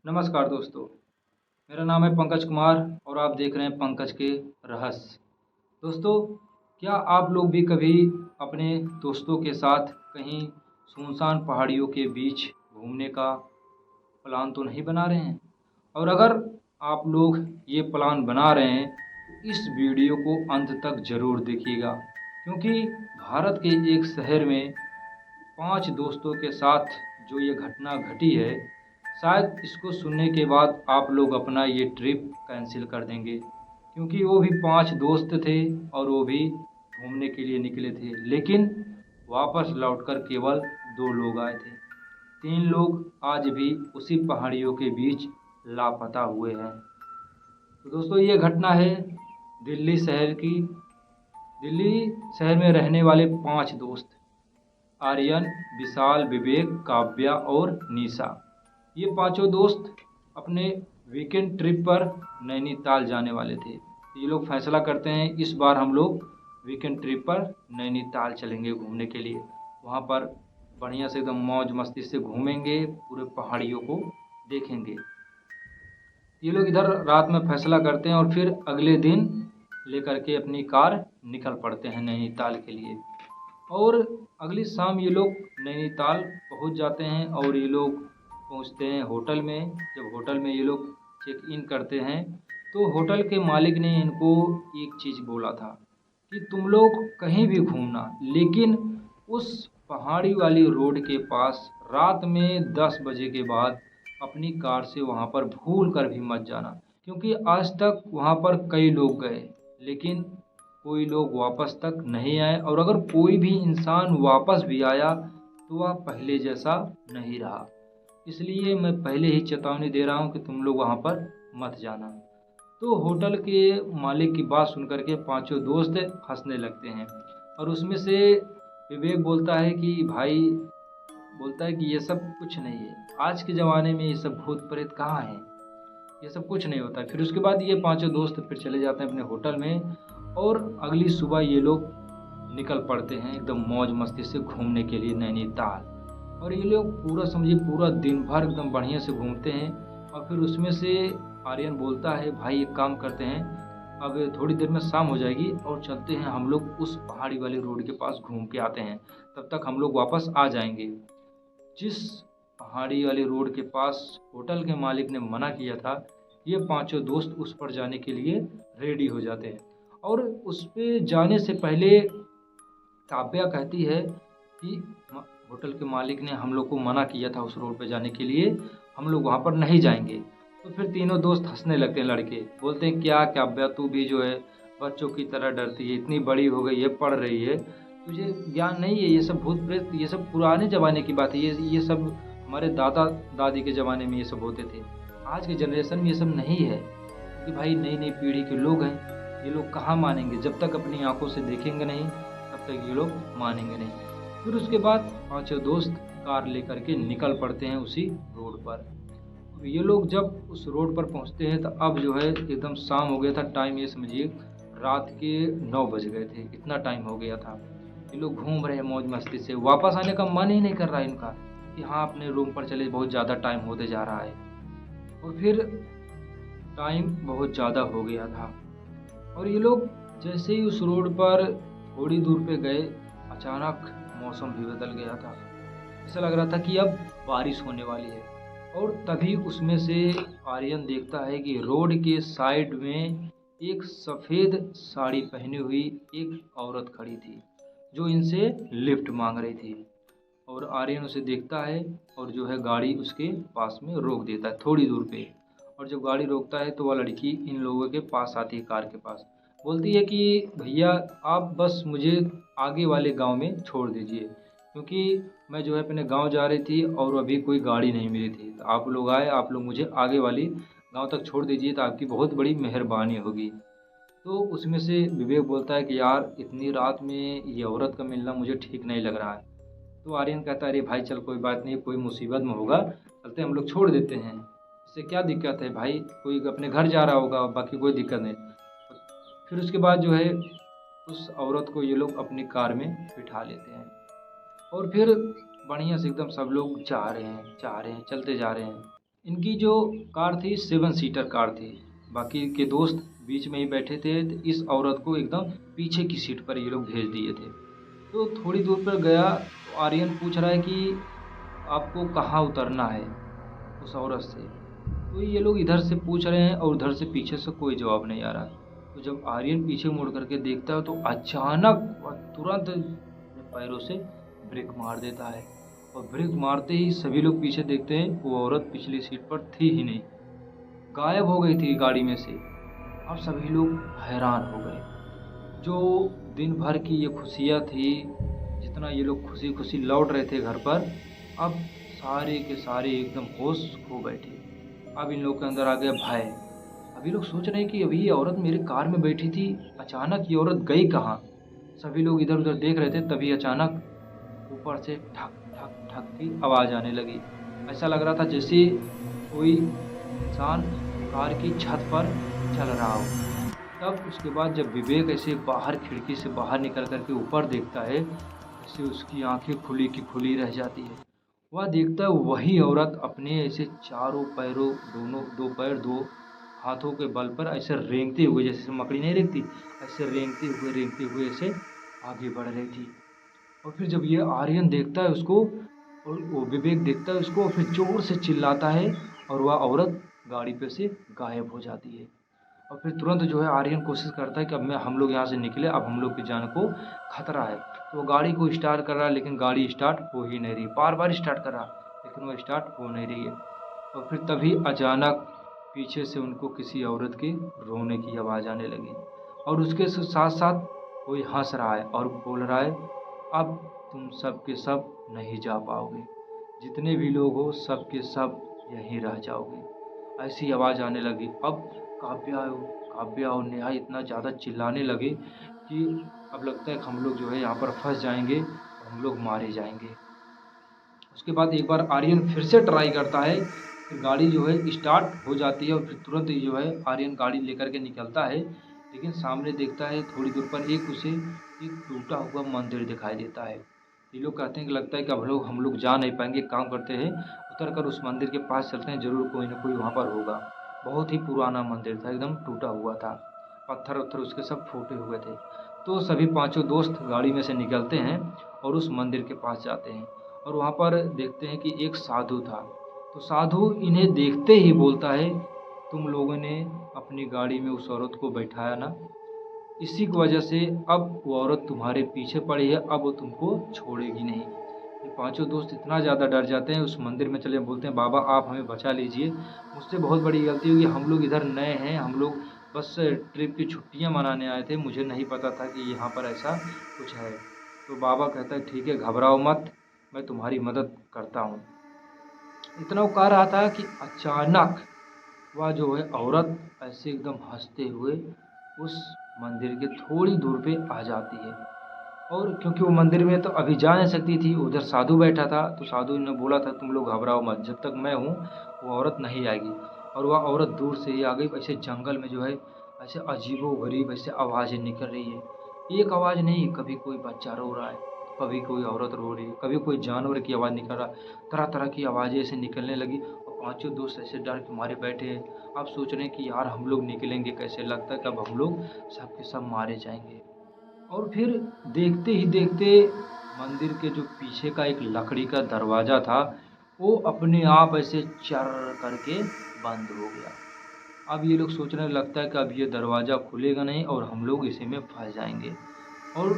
नमस्कार दोस्तों, मेरा नाम है पंकज कुमार और आप देख रहे हैं पंकज के रहस्य। दोस्तों, क्या आप लोग भी कभी अपने दोस्तों के साथ कहीं सुनसान पहाड़ियों के बीच घूमने का प्लान तो नहीं बना रहे हैं? और अगर आप लोग ये प्लान बना रहे हैं तो इस वीडियो को अंत तक ज़रूर देखिएगा, क्योंकि भारत के एक शहर में 5 दोस्तों के साथ जो ये घटना घटी है, शायद इसको सुनने के बाद आप लोग अपना ये ट्रिप कैंसिल कर देंगे, क्योंकि वो भी 5 दोस्त थे और वो भी घूमने के लिए निकले थे, लेकिन वापस लौटकर केवल 2 लोग आए थे। 3 लोग आज भी उसी पहाड़ियों के बीच लापता हुए हैं। तो दोस्तों, ये घटना है दिल्ली शहर की। दिल्ली शहर में रहने वाले 5 दोस्त, आर्यन, विशाल, विवेक, काव्या और निशा। ये पांचों दोस्त अपने वीकेंड ट्रिप पर नैनीताल जाने वाले थे। ये लोग फैसला करते हैं इस बार हम लोग वीकेंड ट्रिप पर नैनीताल चलेंगे घूमने के लिए। वहाँ पर बढ़िया से एकदम मौज मस्ती से घूमेंगे, पूरे पहाड़ियों को देखेंगे। ये लोग इधर रात में फैसला करते हैं और फिर अगले दिन लेकर के अपनी कार निकल पड़ते हैं नैनीताल के लिए। और अगली शाम ये लोग नैनीताल पहुंच जाते हैं और ये लोग पहुंचते हैं होटल में। जब होटल में ये लोग चेक इन करते हैं तो होटल के मालिक ने इनको एक चीज़ बोला था कि तुम लोग कहीं भी घूमना, लेकिन उस पहाड़ी वाली रोड के पास रात में 10 बजे के बाद अपनी कार से वहाँ पर भूल कर भी मत जाना, क्योंकि आज तक वहाँ पर कई लोग गए लेकिन कोई लोग वापस तक नहीं आए, और अगर कोई भी इंसान वापस भी आया तो वह पहले जैसा नहीं रहा। इसलिए मैं पहले ही चेतावनी दे रहा हूँ कि तुम लोग वहाँ पर मत जाना। तो होटल के मालिक की बात सुनकर के पांचों दोस्त हंसने लगते हैं, और उसमें से विवेक बोलता है कि भाई, बोलता है कि ये सब कुछ नहीं है, आज के ज़माने में ये सब भूत प्रेत कहाँ है, ये सब कुछ नहीं होता। फिर उसके बाद ये पांचों दोस्त फिर चले जाते हैं अपने होटल में, और अगली सुबह ये लोग निकल पड़ते हैं एकदम मौज मस्ती से घूमने के लिए नैनीताल। और ये लोग पूरा समझिए पूरा दिन भर एकदम बढ़िया से घूमते हैं। और फिर उसमें से आर्यन बोलता है, भाई एक काम करते हैं, अब थोड़ी देर में शाम हो जाएगी और चलते हैं हम लोग उस पहाड़ी वाली रोड के पास घूम के आते हैं, तब तक हम लोग वापस आ जाएंगे। जिस पहाड़ी वाली रोड के पास होटल के मालिक ने मना किया था, ये पांचों दोस्त उस पर जाने के लिए रेडी हो जाते हैं। और उस पे जाने से पहले काव्या कहती है कि होटल के मालिक ने हम लोग को मना किया था उस रोड पे जाने के लिए, हम लोग वहाँ पर नहीं जाएंगे। तो फिर तीनों दोस्त हंसने लगते हैं। लड़के बोलते हैं, क्या काव्या तू भी जो है बच्चों की तरह डरती है, इतनी बड़ी हो गई है, पढ़ रही है, तुझे ज्ञान नहीं है, ये सब भूत प्रेत ये सब पुराने ज़माने की बात है, ये सब हमारे दादा दादी के ज़माने में ये सब होते थे, आज के जनरेशन में ये सब नहीं है। क्योंकि भाई नई नई पीढ़ी के लोग हैं, ये लोग कहाँ मानेंगे, जब तक अपनी आंखों से देखेंगे नहीं तब तक ये लोग मानेंगे नहीं। फिर उसके बाद पांचों दोस्त कार लेकर के निकल पड़ते हैं उसी रोड पर। अब ये लोग जब उस रोड पर पहुंचते हैं तो अब जो है एकदम शाम हो गया था। टाइम ये समझिए रात के 9 बज गए थे, इतना टाइम हो गया था। ये लोग घूम रहे हैं मौज मस्ती से, वापस आने का मन ही नहीं कर रहा है इनका कि हाँ अपने रूम पर चले, बहुत ज़्यादा टाइम होते जा रहा है। और फिर टाइम बहुत ज़्यादा हो गया था और ये लोग जैसे ही उस रोड पर थोड़ी दूर पे गए, अचानक मौसम भी बदल गया था। ऐसा लग रहा था कि अब बारिश होने वाली है। और तभी उसमें से आर्यन देखता है कि रोड के साइड में एक सफ़ेद साड़ी पहनी हुई एक औरत खड़ी थी, जो इनसे लिफ्ट मांग रही थी। और आर्यन उसे देखता है और जो है गाड़ी उसके पास में रोक देता है थोड़ी दूर पे। और जब गाड़ी रोकता है तो वह लड़की इन लोगों के पास आती है, कार के पास। बोलती है कि भैया आप बस मुझे आगे वाले गांव में छोड़ दीजिए, क्योंकि मैं जो है अपने गांव जा रही थी और अभी कोई गाड़ी नहीं मिली थी, तो आप लोग आए, आप लोग मुझे आगे वाली गांव तक छोड़ दीजिए तो आपकी बहुत बड़ी मेहरबानी होगी। तो उसमें से विवेक बोलता है कि यार इतनी रात में ये औरत का मिलना मुझे ठीक नहीं लग रहा है। तो आर्यन कहता है, अरे भाई चल कोई बात नहीं, कोई मुसीबत में होगा, चलते हम लोग छोड़ देते हैं, इससे क्या दिक्कत है भाई, कोई अपने घर जा रहा होगा, बाकी कोई दिक्कत नहीं। फिर उसके बाद जो है उस औरत को ये लोग अपनी कार में बिठा लेते हैं और फिर बढ़िया से एकदम सब लोग जा रहे हैं चलते जा रहे हैं। इनकी जो कार थी 7 सीटर कार थी। बाकी के दोस्त बीच में ही बैठे थे, तो इस औरत को एकदम पीछे की सीट पर ये लोग भेज दिए थे। तो थोड़ी दूर पर गया तो आर्यन पूछ रहा है कि आपको कहाँ उतरना है उस औरत से। तो ये लोग इधर से पूछ रहे हैं और उधर से पीछे से कोई जवाब नहीं आ रहा। तो जब आर्यन पीछे मुड़ करके देखता है तो अचानक वह तुरंत अपने पैरों से ब्रेक मार देता है, और ब्रेक मारते ही सभी लोग पीछे देखते हैं, वो औरत पिछली सीट पर थी ही नहीं, गायब हो गई थी गाड़ी में से। अब सभी लोग हैरान हो गए। जो दिन भर की ये खुशियाँ थी, जितना ये लोग खुशी खुशी लौट रहे थे घर पर, अब सारे के सारे एकदम होश खो बैठे। अब इन लोग के अंदर आ गया भय। अभी लोग सोच रहे हैं कि अभी ये औरत मेरी कार में बैठी थी, अचानक ये औरत गई कहाँ। सभी लोग इधर उधर देख रहे थे, तभी अचानक ऊपर से ठक ठक ठक की आवाज़ आने लगी। ऐसा लग रहा था जैसे कोई इंसान कार की छत पर चल रहा हो। तब उसके बाद जब विवेक ऐसे बाहर खिड़की से बाहर निकल कर के ऊपर देखता है, ऐसे उसकी आंखें खुली की खुली रह जाती है। वह देखता है वही औरत अपने ऐसे चारों पैरों, दोनों दो पैर दो हाथों के बल पर ऐसे रेंगते हुए, जैसे मकड़ी नहीं रेंगती, ऐसे रेंगते हुए ऐसे आगे बढ़ रही थी। और फिर जब ये आर्यन देखता है उसको, और वो विवेक देखता है उसको, और फिर जोर से चिल्लाता है, और वह औरत गाड़ी पे से गायब हो जाती है। और फिर तुरंत जो है आर्यन कोशिश करता है कि अब हम लोग यहाँ से निकले, अब हम लोग की जान को खतरा है। तो वो गाड़ी को स्टार्ट कर रहा है, लेकिन गाड़ी स्टार्ट हो ही नहीं रही। बार बार स्टार्ट कर रहा, लेकिन वो स्टार्ट हो नहीं रही है। और फिर तभी अचानक पीछे से उनको किसी औरत के रोने की आवाज़ आने लगी, और उसके साथ साथ कोई हंस रहा है और बोल रहा है, अब तुम सब के सब नहीं जा पाओगे, जितने भी लोग हो सब के सब यहीं रह जाओगे। ऐसी आवाज़ आने लगी। अब काव्या काव्या और नेहा इतना ज़्यादा चिल्लाने लगे कि अब लगता है कि हम लोग जो है यहाँ पर फंस जाएंगे और हम लोग मारे जाएंगे। उसके बाद एक बार आर्यन फिर से ट्राई करता है, फिर गाड़ी जो है स्टार्ट हो जाती है, और फिर तुरंत ही जो है आर्यन गाड़ी लेकर के निकलता है। लेकिन सामने देखता है थोड़ी दूर पर उसे एक टूटा हुआ मंदिर दिखाई देता है। ये लोग कहते हैं कि लगता है कि अब हम लोग जा नहीं पाएंगे, एक काम करते हैं उतर कर उस मंदिर के पास चलते हैं, ज़रूर कोई ना कोई वहाँ पर होगा। बहुत ही पुराना मंदिर था, एकदम टूटा हुआ था, पत्थर उत्थर उसके सब फूटे हुए थे। तो सभी पांचों दोस्त गाड़ी में से निकलते हैं और उस मंदिर के पास जाते हैं, और वहाँ पर देखते हैं कि एक साधु था। तो साधु इन्हें देखते ही बोलता है, तुम लोगों ने अपनी गाड़ी में उस औरत को बैठाया ना, इसी की वजह से अब वो औरत तुम्हारे पीछे पड़ी है, अब वो तुमको छोड़ेगी नहीं। ये पांचों दोस्त इतना ज़्यादा डर जाते हैं, उस मंदिर में चले बोलते हैं, बाबा आप हमें बचा लीजिए, मुझसे बहुत बड़ी गलती हुई, हम लोग इधर नए हैं, हम लोग बस ट्रिप की छुट्टियां मनाने आए थे, मुझे नहीं पता था कि यहाँ पर ऐसा कुछ है। तो बाबा कहता है, ठीक है घबराओ मत, मैं तुम्हारी मदद करता हूँ। इतना वो कह रहा था कि अचानक वह जो है औरत ऐसे एकदम हंसते हुए उस मंदिर के थोड़ी दूर पे आ जाती है। और क्योंकि वो मंदिर में तो अभी जा नहीं सकती थी, उधर साधु बैठा था, तो साधु ने बोला था तुम लोग घबराओ मत, जब तक मैं हूँ वो औरत नहीं आएगी। और वह औरत दूर से ही आ गई। ऐसे जंगल में जो है ऐसे अजीबोगरीब ऐसे आवाज़ें निकल रही है। एक आवाज़ नहीं, कभी कोई बच्चा रो रहा है, कभी कोई औरत रो रही है, कभी कोई जानवर की आवाज़ निकल रहा है, तरह तरह की आवाज़ें ऐसे निकलने लगी। और पांचों दोस्त ऐसे डर के मारे बैठे हैं। आप सोच रहे हैं कि यार हम लोग निकलेंगे कैसे, लगता है कि अब हम लोग सब के सब मारे जाएंगे। और फिर देखते ही देखते मंदिर के जो पीछे का एक लकड़ी का दरवाज़ा था, वो अपने आप ऐसे चर करके बंद हो गया। अब ये लोग सोचने लगता है कि अब ये दरवाज़ा खुलेगा नहीं और हम लोग इसी में फंस जाएंगे। और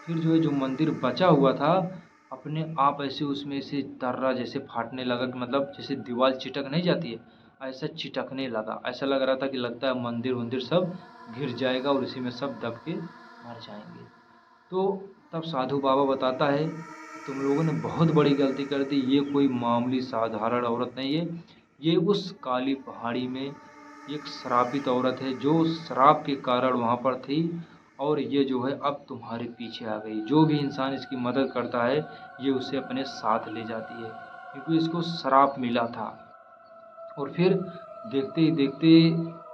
फिर जो है जो मंदिर बचा हुआ था, अपने आप ऐसे उसमें से तर्रा जैसे फाटने लगा, कि मतलब जैसे दीवार चिटक नहीं जाती है, ऐसा चिटकने लगा। ऐसा लग रहा था कि लगता है मंदिर वंदिर सब गिर जाएगा और इसी में सब दब के मर जाएंगे। तो तब साधु बाबा बताता है, तुम लोगों ने बहुत बड़ी गलती कर दी, ये कोई मामूली साधारण औरत नहीं है, ये उस काली पहाड़ी में एक श्रापित औरत है जो श्राप के कारण वहाँ पर थी, और ये जो है अब तुम्हारे पीछे आ गई। जो भी इंसान इसकी मदद करता है ये उसे अपने साथ ले जाती है, क्योंकि इसको श्राप मिला था। और फिर देखते ही देखते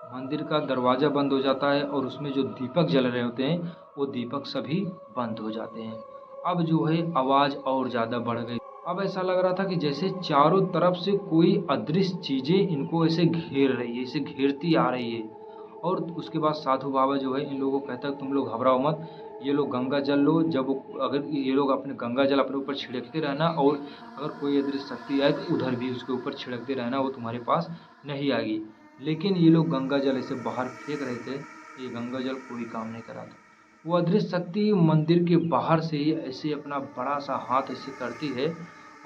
मंदिर का दरवाज़ा बंद हो जाता है, और उसमें जो दीपक जल रहे होते हैं वो दीपक सभी बंद हो जाते हैं। अब जो है आवाज़ और ज़्यादा बढ़ गई। अब ऐसा लग रहा था कि जैसे चारों तरफ से कोई अदृश्य चीज़ें इनको ऐसे घेर रही है, ऐसे घेरती आ रही है। और उसके बाद साधु बाबा जो है इन लोगों को कहता है तुम लोग घबराओ मत, ये लोग गंगा जल लो। जब अगर ये लोग अपने गंगा जल अपने ऊपर छिड़कते रहना, और अगर कोई अदृश्य शक्ति आए तो उधर भी उसके ऊपर छिड़कते रहना, वो तुम्हारे पास नहीं आएगी। लेकिन ये लोग गंगा जल ऐसे बाहर फेंक रहे थे, ये गंगा जल कोई काम नहीं कर रहा था। वो अदृश्य शक्ति मंदिर के बाहर से ही ऐसे अपना बड़ा सा हाथ ऐसे करती है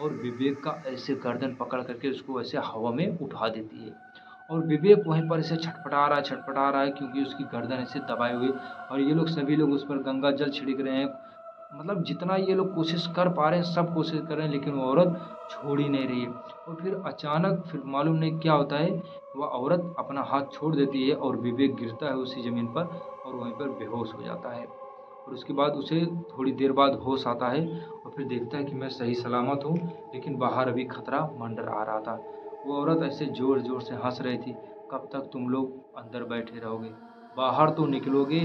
और विवेक का ऐसे गर्दन पकड़ करके उसको ऐसे हवा में उठा देती है। और विवेक वहीं पर ऐसे छटपटा रहा है, क्योंकि उसकी गर्दन ऐसे दबाए हुए, और ये लोग सभी लोग उस पर गंगा जल छिड़क रहे हैं। मतलब जितना ये लोग कोशिश कर पा रहे हैं सब कोशिश कर रहे हैं, लेकिन वो औरत छोड़ ही नहीं रही है। और फिर अचानक फिर मालूम नहीं क्या होता है, वह औरत अपना हाथ छोड़ देती है और विवेक गिरता है उसी ज़मीन पर और वहीं पर बेहोश हो जाता है। और उसके बाद उसे थोड़ी देर बाद होश आता है और फिर देखता है कि मैं सही सलामत हूँ, लेकिन बाहर अभी खतरा मंडरा रहा था। वो औरत ऐसे ज़ोर ज़ोर से हंस रही थी, कब तक तुम लोग अंदर बैठे रहोगे, बाहर तो निकलोगे,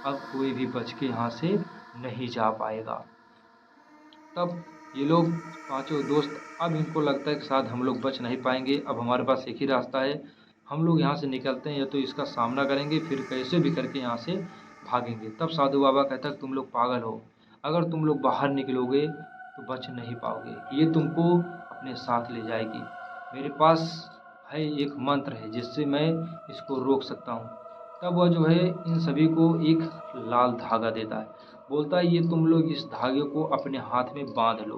अब कोई भी बच के यहाँ से नहीं जा पाएगा। तब ये लोग पांचों दोस्त, अब इनको लगता है कि शायद हम लोग बच नहीं पाएंगे, अब हमारे पास एक ही रास्ता है, हम लोग यहाँ से निकलते हैं, या तो इसका सामना करेंगे फिर कैसे भी करके यहाँ से भागेंगे। तब साधु बाबा कहता है तुम लोग पागल हो, अगर तुम लोग बाहर निकलोगे तो बच नहीं पाओगे, ये तुमको अपने साथ ले जाएगी। मेरे पास है एक मंत्र है जिससे मैं इसको रोक सकता हूँ। तब वह जो है इन सभी को एक लाल धागा देता है, बोलता है ये तुम लोग इस धागे को अपने हाथ में बांध लो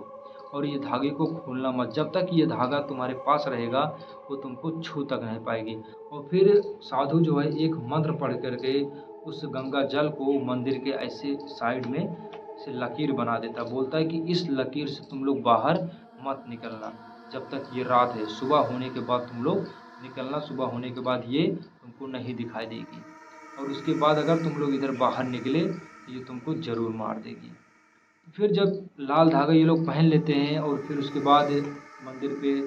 और ये धागे को खोलना मत, जब तक ये धागा तुम्हारे पास रहेगा वो तुमको छू तक नहीं पाएगी। और फिर साधु जो है एक मंत्र पढ़ करके उस गंगा जल को मंदिर के ऐसे साइड में से लकीर बना देता, बोलता है कि इस लकीर से तुम लोग बाहर मत निकलना जब तक ये रात है, सुबह होने के बाद तुम लोग निकलना, सुबह होने के बाद ये तुमको नहीं दिखाई देगी, और उसके बाद अगर तुम लोग इधर बाहर निकले तो ये तुमको ज़रूर मार देगी। फिर जब लाल धागा ये लोग पहन लेते हैं और फिर उसके बाद मंदिर पे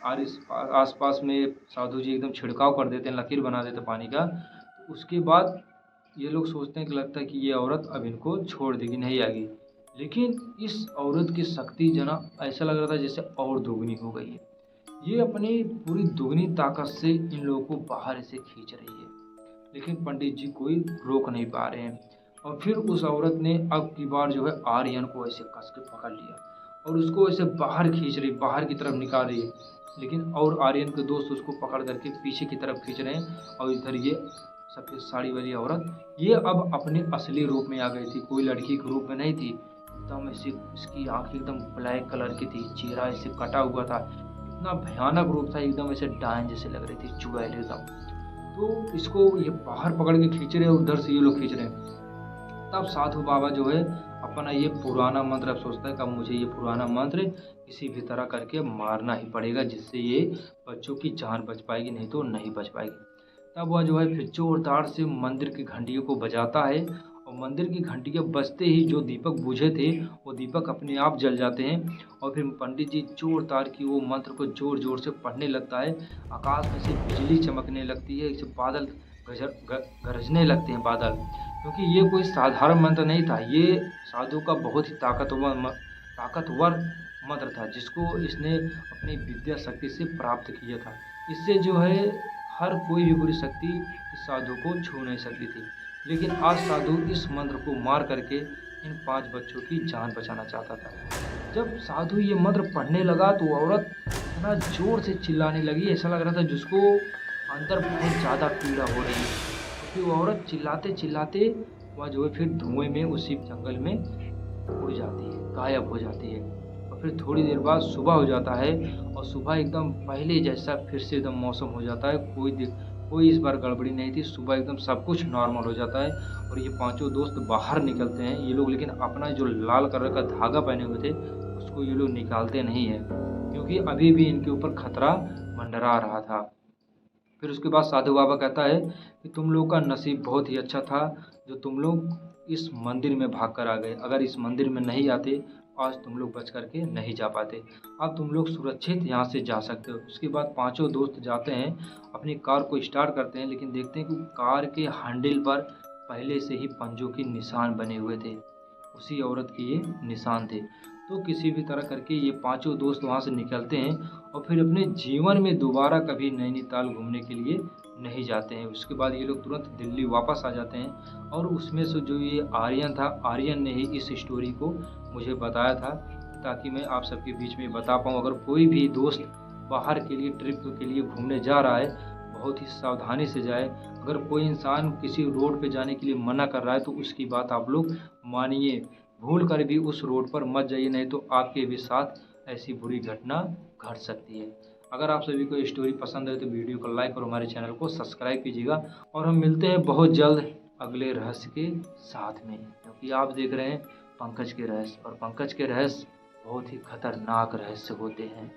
आस पास में साधु जी एकदम छिड़काव कर देते हैं, लकीर बना देते हैं पानी का। तो उसके बाद ये लोग सोचते हैं कि लगता है कि ये औरत अब इनको छोड़ देगी, नहीं आएगी। लेकिन इस औरत की शक्ति जना ऐसा लग रहा था जैसे और दोगुनी हो गई है, ये अपनी पूरी दोगुनी ताकत से इन लोगों को बाहर से खींच रही है, लेकिन पंडित जी कोई रोक नहीं पा रहे हैं। और फिर उस औरत ने अब की बार जो है आर्यन को ऐसे कस के पकड़ लिया और उसको ऐसे बाहर खींच रही, बाहर की तरफ निकाल रही है, लेकिन और आर्यन के दोस्त उसको पकड़ करके पीछे की तरफ खींच रहे हैं। और इधर ये सफ़ेद साड़ी वाली औरत ये अब अपने असली रूप में आ गई थी, कोई लड़की के रूप में नहीं थी। एकदम ऐसे इसकी आँखें एकदम ब्लैक कलर की थी, चेहरा ऐसे कटा हुआ था, इतना भयानक रूप था, एकदम ऐसे डायन जैसे लग रही थी, चुड़ैल एकदम। तो इसको ये बाहर पकड़ के खींच रहे हैं और उधर से ये लोग खींच रहे हैं। तब साधु बाबा जो है अपना ये पुराना मंत्र अब सोचता है कि अब मुझे ये पुराना मंत्र किसी भी तरह करके मारना ही पड़ेगा, जिससे ये बच्चों की जान बच पाएगी, नहीं तो नहीं बच पाएगी। तब वह जो है फिर जोरदार से मंदिर की घंटियों को बजाता है, और मंदिर की घंटियाँ बजते ही जो दीपक बुझे थे वो दीपक अपने आप जल जाते हैं। और फिर पंडित जी जोरदार की वो मंत्र को जोर जोर से पढ़ने लगता है, आकाश में से बिजली चमकने लगती है, इसे बादल गरजने लगते हैं बादल, क्योंकि ये कोई साधारण मंत्र नहीं था, ये साधु का बहुत ही ताकतवर मंत्र था जिसको इसने अपनी विद्या शक्ति से प्राप्त किया था। इससे जो है हर कोई भी बुरी शक्ति इस साधु को छू नहीं सकती थी। लेकिन आज साधु इस मंत्र को मार करके इन 5 बच्चों की जान बचाना चाहता था। जब साधु ये मंत्र पढ़ने लगा तो औरत इतना जोर से चिल्लाने लगी, ऐसा लग रहा था जिसको अंदर बहुत ज़्यादा पीड़ा हो रही है। फिर वो औरत चिल्लाते चिल्लाते वह जो है फिर धुएं में उसी जंगल में उड़ जाती है, गायब हो जाती है। और फिर थोड़ी देर बाद सुबह हो जाता है और सुबह एकदम पहले जैसा फिर से एकदम मौसम हो जाता है, कोई इस बार गड़बड़ी नहीं थी, सुबह एकदम सब कुछ नॉर्मल हो जाता है। और ये पांचों दोस्त बाहर निकलते हैं ये लोग, लेकिन अपना जो लाल कलर का धागा पहने हुए थे उसको ये लोग निकालते नहीं हैं, क्योंकि अभी भी इनके ऊपर खतरा मंडरा रहा था। फिर उसके बाद साधु बाबा कहता है कि तुम लोग का नसीब बहुत ही अच्छा था जो तुम लोग इस मंदिर में भाग कर आ गए, अगर इस मंदिर में नहीं आते आज तुम लोग बच करके नहीं जा पाते। अब तुम लोग सुरक्षित यहाँ से जा सकते हो। उसके बाद पांचों दोस्त जाते हैं, अपनी कार को स्टार्ट करते हैं, लेकिन देखते हैं कि कार के हैंडल पर पहले से ही पंजों के निशान बने हुए थे, उसी औरत के ये निशान थे। तो किसी भी तरह करके ये पाँचों दोस्त वहाँ से निकलते हैं और फिर अपने जीवन में दोबारा कभी नैनीताल घूमने के लिए नहीं जाते हैं। उसके बाद ये लोग तुरंत दिल्ली वापस आ जाते हैं और उसमें से जो ये आर्यन था, आर्यन ने ही इस स्टोरी को मुझे बताया था ताकि मैं आप सबके बीच में बता पाऊँ। अगर कोई भी दोस्त बाहर के लिए ट्रिप के लिए घूमने जा रहा है, बहुत ही सावधानी से जाए। अगर कोई इंसान किसी रोड पे जाने के लिए मना कर रहा है तो उसकी बात आप लोग मानिए, भूल कर भी उस रोड पर मत जाइए, नहीं तो आपके भी साथ ऐसी बुरी घटना घट सकती है। अगर आप सभी को ये स्टोरी पसंद है तो वीडियो को लाइक और हमारे चैनल को सब्सक्राइब कीजिएगा और हम मिलते हैं बहुत जल्द अगले रहस्य के साथ में, क्योंकि आप देख रहे हैं पंकज के रहस्य, और पंकज के रहस्य बहुत ही खतरनाक रहस्य होते हैं।